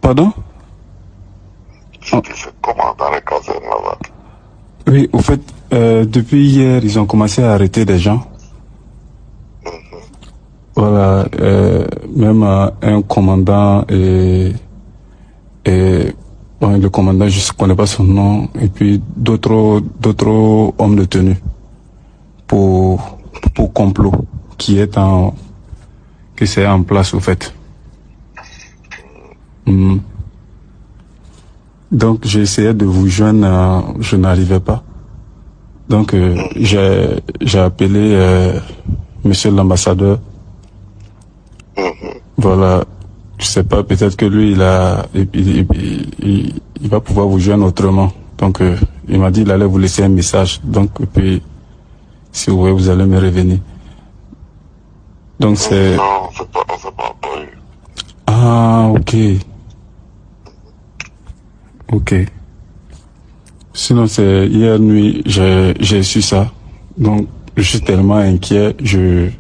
Pardon? Je dis, c'est comment dans les casernes là-bas? Oui, au fait, depuis hier, ils ont commencé à arrêter des gens. Voilà, même un commandant et bon, le commandant, je ne connais pas son nom, et puis d'autres hommes de tenue pour complot que c'est en place au fait. Donc j'ai essayé de vous joindre, je n'arrivais pas. Donc j'ai appelé monsieur l'ambassadeur. Voilà, je sais pas, peut-être que lui il va pouvoir vous joindre autrement. Donc il m'a dit il allait vous laisser un message. Donc et puis si vous voulez vous allez me revenir. Donc c'est... Non, c'est pas eu. Ah, ok. Ok. Sinon, c'est hier nuit, j'ai su ça. Donc, je suis tellement inquiet, je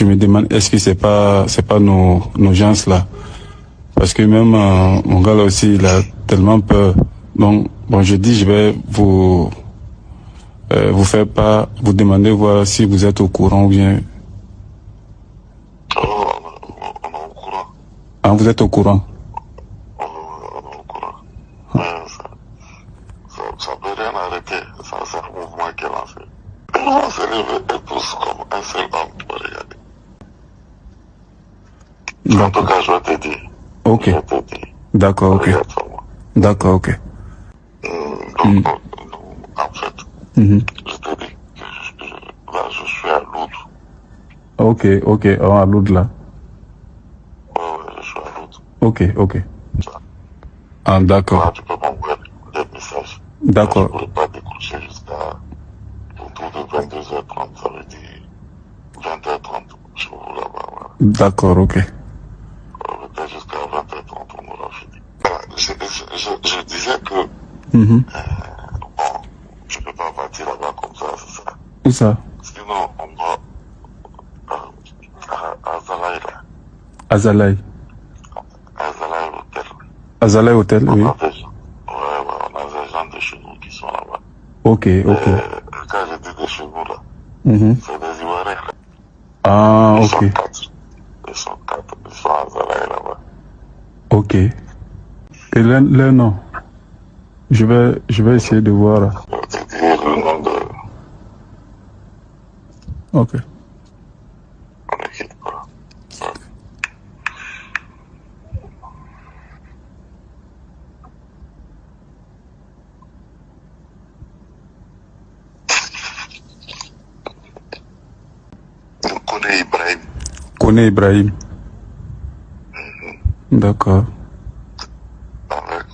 me demande, est-ce que c'est pas nos gens là? Parce que même mon gars là aussi, il a tellement peur. Donc, bon, je dis, je vais vous faire pas, vous demander voir si vous êtes au courant ou bien. On est au courant. Ah, vous êtes au courant? On est au courant. Mais ça peut rien arrêter. Ça, c'est un mouvement qui est lancé. On s'est levé tous comme un seul homme, tu peux regarder. En tout cas, je vais te dire. Ok. Je vais te dire. D'accord, ok. Regarde ça, moi. D'accord, ok. Donc, en fait, je te dis que là, je suis à Loudre. Ok, oh, à l'autre là. Ouais, je suis à Loudre. Ok. Ça. Ah, d'accord. Là, tu peux m'envoyer des messages. D'accord. Je ne pourrais pas décrocher jusqu'à autour de 22h30, ça veut dire 20h30. Je vous là-bas, voilà. D'accord, ok. Peut-être jusqu'à 20h30, on aura fini. Voilà, je disais que, bon, je ne peux pas partir là-bas comme ça, c'est ça. Où ça? Sinon, on doit, à Zalaï, là. Azalai. À Zalaï Hôtel. Azalai Hotel, oui. On a des gens, on a des gens de chez nous qui sont là-bas. Ok. Quand je dis de chez nous, là, c'est des Ivoiriens, là. Ah, Ils ok. sont quatre. Ils sont à Zalaï là-bas. Ok. Et leur nom? Je vais essayer de voir. Je vais te dire le nom de Ok. mon équipe, quoi. On connaît Ibrahim. Kone Ibrahim. D'accord. Avec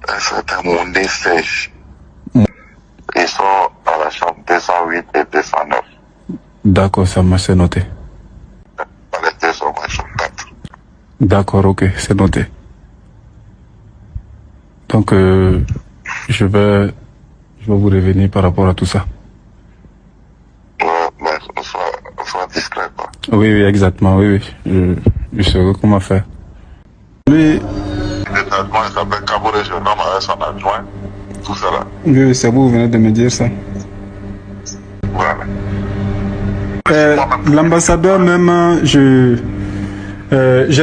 un certain Mondé Sèche. Ils sont à la chambre 208 et 209. D'accord, ça m'a c'est noté. Dans les deux sont à chambre 4. D'accord, ok, c'est noté. Donc, je vais vous revenir par rapport à tout ça. Ouais, mais sois discret, quoi. Oui, exactement, oui. Je saurai comment faire. Oui, Le traitement, il s'appelle Kabouré Jeune Homme avec son adjoint. Tout ça là. oui, c'est vous venez de me dire ça. Voilà. L'ambassadeur même, j'ai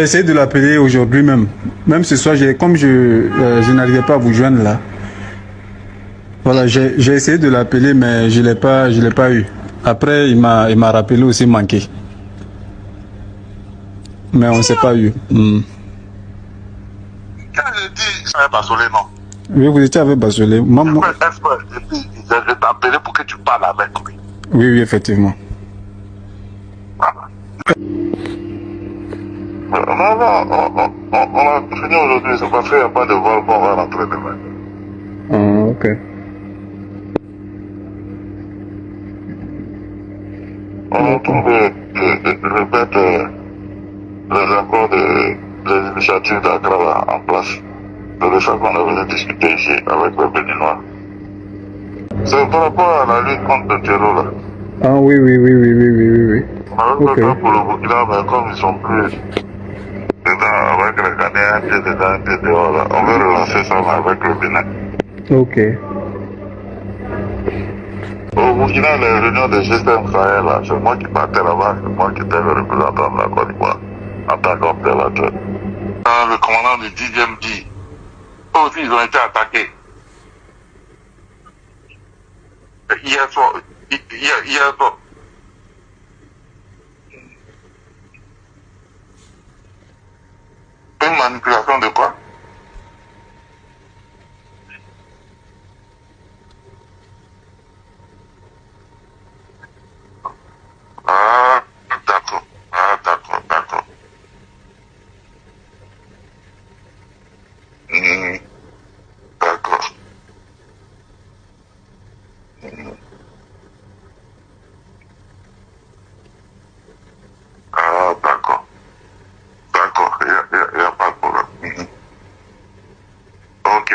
essayé de l'appeler aujourd'hui même. Même ce soir, comme je n'arrivais pas à vous joindre là. Voilà, j'ai essayé de l'appeler, mais je l'ai pas eu. Après, il m'a rappelé aussi manqué. Mais on ne s'est pas eu. Quand je dis, ça va pas soler, non. Oui, vous étiez avec Basolé. Maman... Et puis, je t'ai appelé pour que tu parles avec lui. Oui, effectivement. Voilà. Non, on a fini aujourd'hui, c'est parce qu'il n'y a pas de vol qu'on va rentrer demain. Ah, ok. On trouve de remettre les accords des initiatives d'Accra en place. C'est de ça qu'on est venu discuter ici avec les Béninois. C'est par rapport à la lutte contre le terreau là. Ah oui. On avait fait ça pour le Burkina, mais comme ils sont plus dedans avec les Ghanéens, un pied dedans, un pied dehors. Là. On veut relancer ça là, avec le Bénin. Ok. Au Burkina, les réunions de GSM Sahel, là, c'est moi qui partais là-bas, c'est moi qui étais le représentant de la Côte d'Ivoire, en tant qu'observateur. Le commandant du 10e dit, eux aussi, ils ont été attaqués. Hier soir, une manipulation de quoi? Ah, d'accord. Ah, d'accord, d'accord. D'accord. Ah, d'accord. D'accord, il n'y a pas de problème. Ok.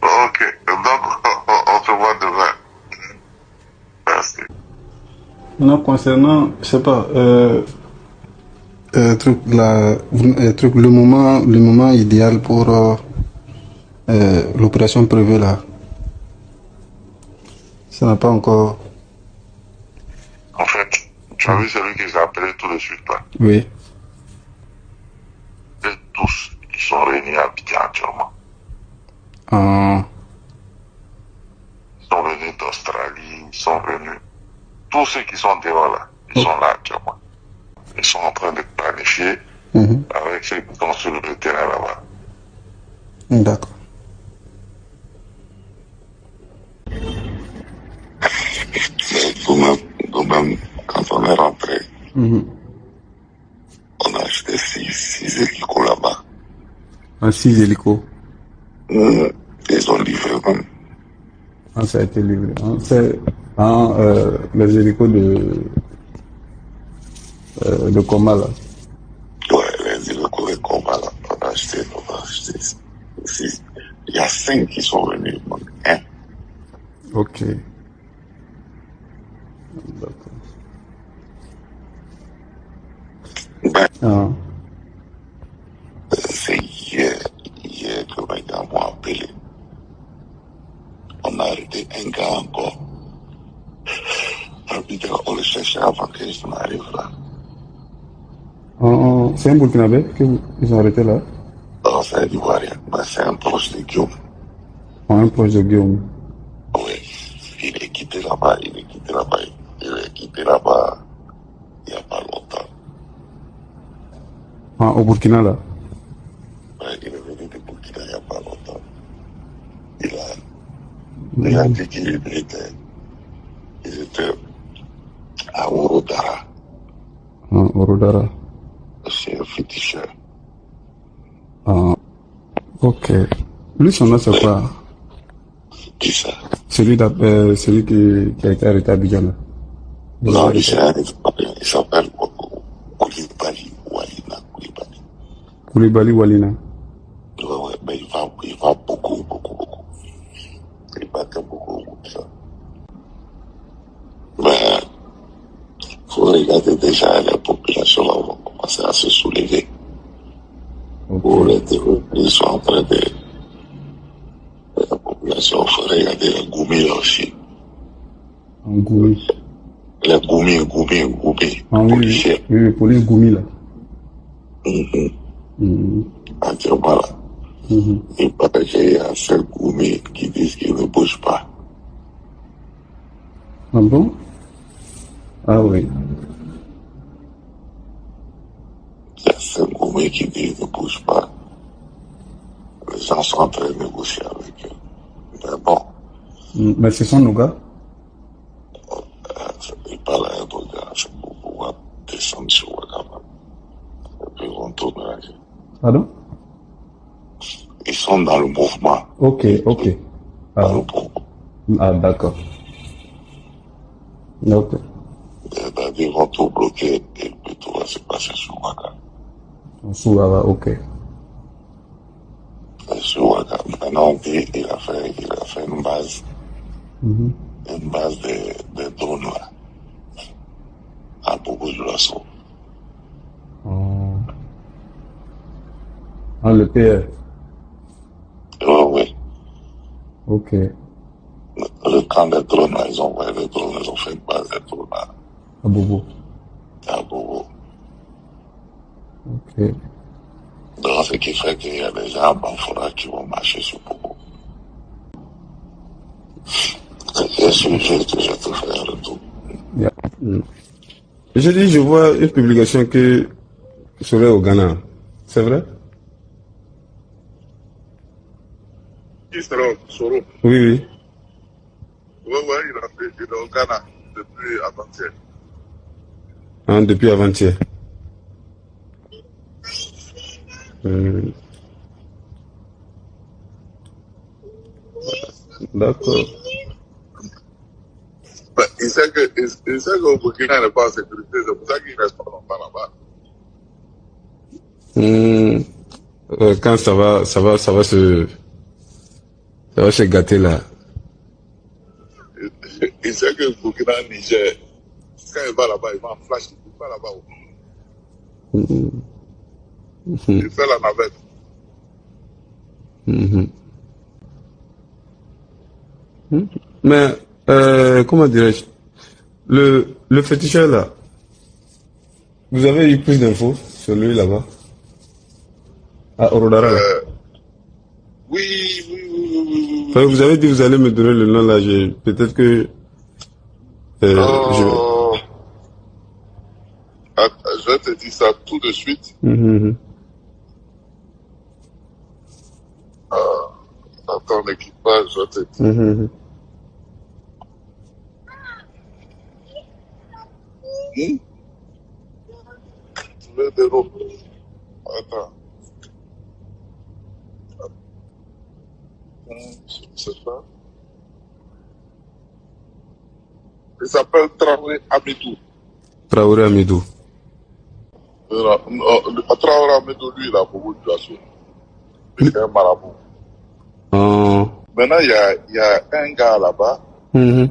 Ok. Donc, on se voit demain. Merci. Non, concernant, je sais pas, le moment idéal pour l'opération prévue là, ça n'a pas encore. En fait, tu as vu celui qui s'est appelé tout de suite là. Oui. Et tous, ils sont réunis à Abidjan actuellement. Ah, Ils sont venus d'Australie, ils sont venus. Tous ceux qui sont dehors là, ils sont là actuellement. Ils sont en train de planifier avec ceux qui sont sur le terrain là-bas. d'accord. Nous-mêmes, quand on est rentré, on a acheté 6 hélicos là-bas. Un 6 hélicos. Ils ont livré même. Ah, ça a été livré. Hein. C'est les hélicos de coma là. Ouais, les hélicos de combat là, on a acheté 6. Il y a 5 qui sont venus, donc 1. Ok. D'accord. Ben, Ah. c'est hier que mes gars m'ont appelé. On a arrêté un gars encore. On le cherchait avant que je n'arrive là. C'est un Burkinabé qu'ils ont arrêté là. Non, c'est un Ivoirien, mais c'est un proche de Guillaume. Un proche de Guillaume. Oui, il est quitté là-bas, il est quitté là-bas il n'y a pas longtemps. Ah, au Burkina là. Ouais, il est venu de Burkina il n'y a pas longtemps. Il a dit qu'ils étaient à Orodara, Ah, Orodara. chez un féticheur. Ah, ok. Lui, son nom, c'est quoi? Qui ça? Celui qui a été arrêté à Abidjan là. Non, il s'appelle Koulibaly Walina. Koulibaly Walina. Ouais, mais il va beaucoup. Il battait beaucoup de ça. Mais, faut regarder déjà les populations là, vont commencer à se soulever. Ok. Pour les terroristes, ils sont en train de. La population, faut regarder les Goumi là aussi. En Goumi. Les Goumi. Ah oui, Policiers. oui, police Goumi là. Actuellement là. Il paraît qu'il y a 5 Goumi qui disent qu'ils ne bougent pas. Ah bon? Ah oui. Il y a 5 Goumi qui disent qu'ils ne bougent pas. Les gens sont en train de négocier avec eux. Mais bon. Mais ce sont nos gars? Ils parlent à un autre gars, c'est pour pouvoir descendre sur Ouattara. Et puis ils vont tourner la gueule. Pardon? Ils sont dans le mouvement. Ok. Dans le mouvement. Ah, d'accord. Ok. Ils vont tout bloquer et puis tout va se passer sur Ouattara. Sur Ouattara, ok. Sur Ouattara. Maintenant, il a fait une base. Une base de drones là. À Bobo Dioulasso. Ah, le PR. Oui. Ok. Le camp des drones, là, ils ont envoyé les drones, ils ont fait une base des drones à Bobo. Bobo. Ok. Donc, ce qui fait qu'il y a des gens à Banfora qui vont marcher sur Bobo. Je te fais un retour. Yeah. Je dis, je vois une publication que serait au Ghana. C'est vrai? Qui sera au Soro? Oui, oui. Oui, il est au Ghana depuis avant-hier. Hein, depuis avant-hier. D'accord. Il sait qu'au Burkina n'est pas en sécurité, c'est pour ça qu'il reste pas longtemps là-bas. Quand ça va se gâter là. Il sait que le Burkina, Niger, quand il va là-bas, il va en flash, il va là-bas. Il fait la navette. Mais, comment dirais-je? Le féticheur là, vous avez eu plus d'infos sur lui là-bas? À Orodara là. Oui. Enfin, vous avez dit que vous allez me donner le nom là, peut-être que Je vais te dire ça tout de suite. Attends, l'équipage, je vais te dire. Je vais te dire. Attends. C'est ça. Il s'appelle Traoré Amidou. Traoré Amidou. Traoré Amidou, lui, il a beaucoup de glaçons. C'est un marabout. Maintenant, il y a un gars là-bas. Il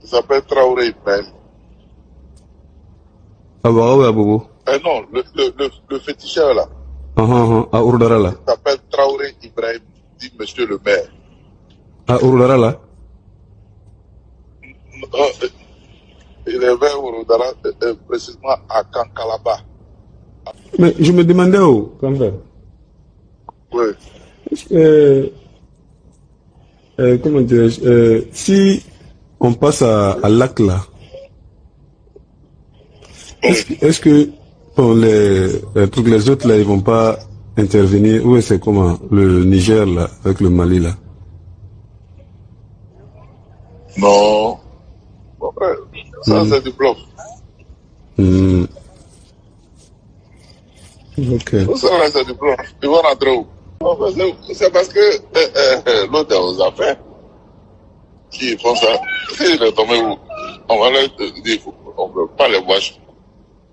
s'appelle Traoré Ibrahim. Ah bah ouais, Bobo. Non, le féticheur là. À Orodara là. Il s'appelle Traoré Ibrahim, dit monsieur le maire. À Orodara là. Il est vers Orodara, précisément à Kankalaba. Mais je me demandais quand même. Oui. Comment dirais-je, si on passe à Lac là, est-ce que bon, les autres là, ils vont pas intervenir? Ou c'est comment? Le Niger là, avec le Mali là? Non. Bon, ça c'est du bluff. Ok. Ça là c'est du bluff. Ils vont rentrer où? C'est parce que l'autre est aux affaires qui font ça. S'il est tombé où? On va leur dire on ne peut pas les voir.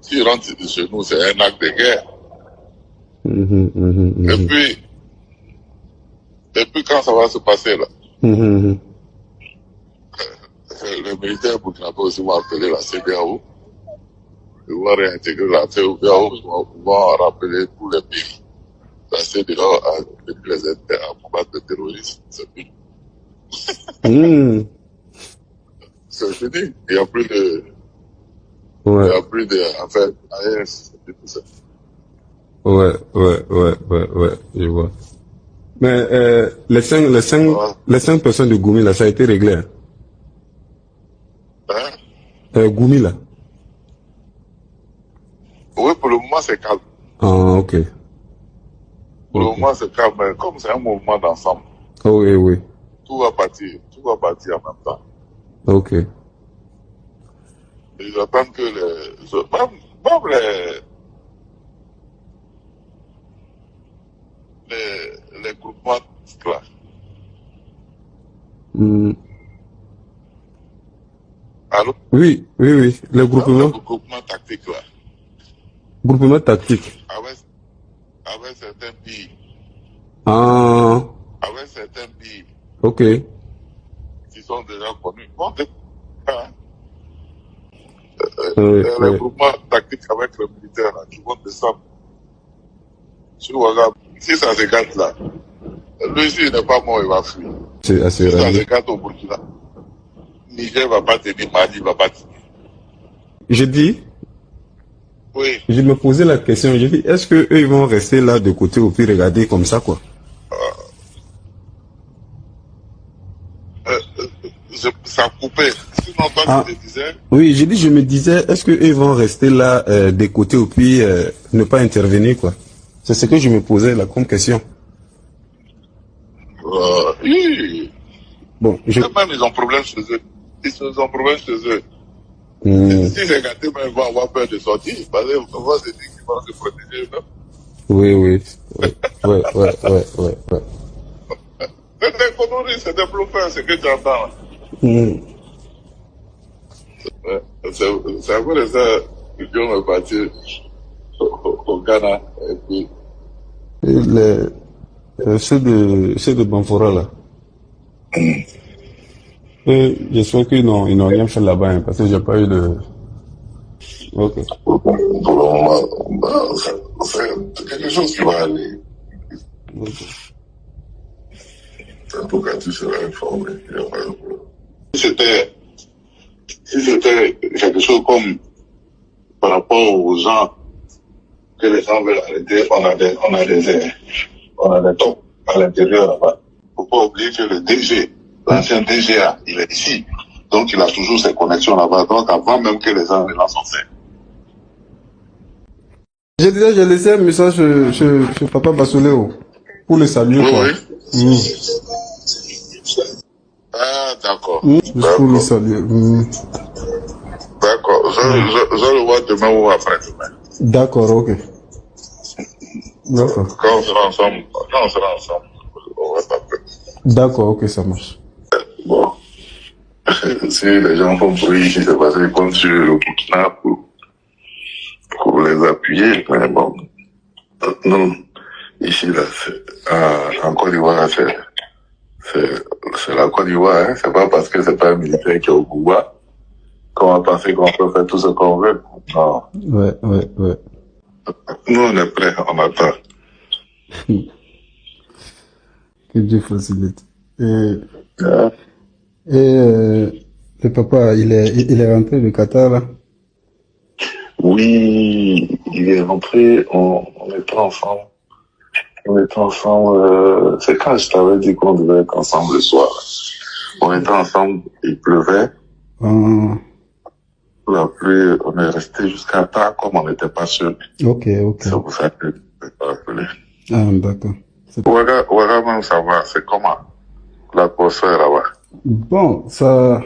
S'ils rentrent chez nous, c'est un acte de guerre. Et puis quand ça va se passer là, les militaires burkinabés aussi vont appeler la CEDEAO. Ils vont réintégrer la CEDEAO, ils vont rappeler tous les pays. La CEDEAO a depuis les aides à combattre le terrorisme. C'est fini. C'est fini. Il n'y a plus de. Ouais. Il n'y a plus de. Enfin, AES, c'est tout ça. Ouais, je vois. Mais les cinq personnes de Goumi là, ça a été réglé. Goumi là. Oui, pour le moment c'est calme. Ah, ok. Pour le moment c'est calme, mais comme c'est un mouvement d'ensemble. Oui. Tout va partir en même temps. Ok. Ils attendent que même les groupements là. Allô? Oui. Les groupements. Le groupement tactique là. Groupement tactique. Avec certains pays. Avec certains pays. Ok. Qui sont déjà connus. Bon, les groupements tactiques avec les militaires là, qui vont descendre sur WhatsApp. Si ça se gâte là, lui, s'il n'est pas mort, il va fuir. C'est assez Si ça rare. se gâte au Burkina, Niger va pas tenir, Mali va pas tenir. Je dis, Oui. je me posais la question, je dis, est-ce que eux ils vont rester là de côté ou puis regarder comme ça, quoi? Ça coupait. Sinon, toi, Ah. tu te disais, Oui, j'ai dit, je me disais, est-ce que eux vont rester là de côté ou puis ne pas intervenir, quoi? C'est ce que je me posais là comme question. oui. Bon, Même ils ont problème chez eux. Ils ont problème chez eux. Si c'est gâté, ils vont avoir peur de sortir. Parce qu'on va se dire qu'ils vont se protéger eux-mêmes. Oui, ouais. C'est des conneries, c'est des bluffeurs, c'est que tu entends. C'est à cause de ça que Dieu est parti au Ghana. Et puis, Ceux de Banfora là. J'espère qu'ils n'ont rien fait là-bas, hein, parce que j'ai pas eu de. Ok. pour le moment, c'est quelque chose qui va aller. En tout cas, tu seras informé. Si c'était quelque chose comme par rapport aux gens que les gens veulent arrêter, on a des tops à l'intérieur là-bas. Faut pas oublier que le DG, l'ancien DGA, il est ici. Donc, il a toujours ses connexions là-bas. Donc, avant même que les gens ne lancent en scène. J'ai laissé un message chez Papa Basoléo pour le saluer, quoi. Ah, d'accord. Juste pour le saluer. D'accord. Je le vois demain ou après-demain. D'accord, ok. D'accord. Quand on sera ensemble, on va t'appeler. D'accord, ok, ça marche. Bon. Si les gens font bruit ici, c'est parce qu'ils comptent sur le Burkina pour les appuyer. Mais bon. Non. Ici, là, en Côte d'Ivoire, c'est la Côte d'Ivoire, hein. C'est pas parce que c'est pas un militaire qui est au pouvoir qu'on va penser qu'on peut faire tout ce qu'on veut. Non. Ouais. Nous, on est prêts, on attend. Que Dieu facilite. Et le papa, il est rentré du Qatar, là? Oui, il est rentré, on était ensemble. C'est quand je t'avais dit qu'on devait être ensemble le soir. On était ensemble, il pleuvait. La pluie, on est resté jusqu'à tard, comme on n'était pas sûr. Ok. C'est pour ça que je t'ai pas appelé. Ah, d'accord. Ouaga même, ça va, c'est comment l'atmosphère là-bas? Bon, ça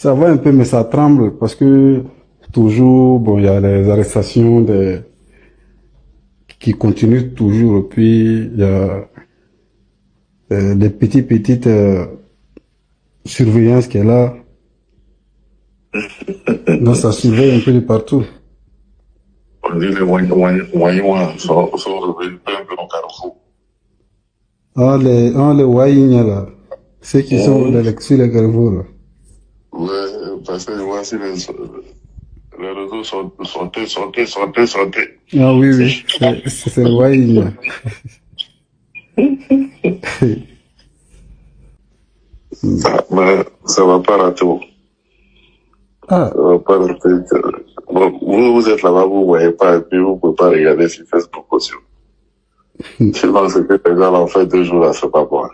va un peu, mais ça tremble parce que toujours, bon, il y a les arrestations qui continuent toujours, et puis il y a des petites surveillances qui est là. Donc ça surveille un peu de partout. On dit les moyens sont revenus un peu au carrefour. Les Waïnia là, ceux qui sont sur les carrefours là. Ouais, parce que voici les réseaux santé. Ah oui, c'est le Waïnia. Mais ça va pas rater. Ah. Ça va pas rater. Bon, vous êtes là-bas, vous voyez pas, et puis vous pouvez pas regarder sur Facebook aussi. Sinon, c'est que les gens l'ont fait 2 jours là, c'est pas bon.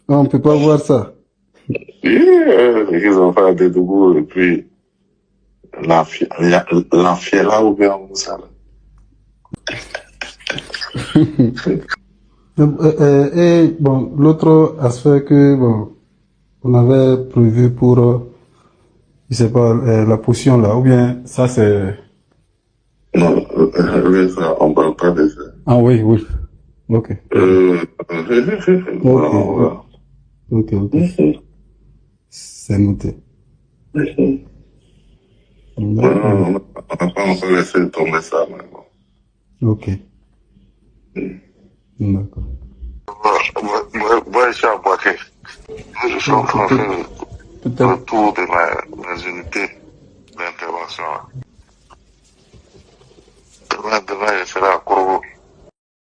On peut pas voir ça. Ils ont fait des doubles et puis l'enfiela ou bien ça. Et bon, l'autre aspect que bon, on avait prévu pour, je sais pas, la potion là, ou bien ça c'est. Non, ça, on parle pas de ça. Ah oui. Ok. Ok. C'est noté. On n'a pas encore laissé tomber ça, mais bon. Ok. D'accord. Moi, je suis à Boaké. Je suis en train de faire le tour de mes unités d'intervention. demain, je serai à Korogo.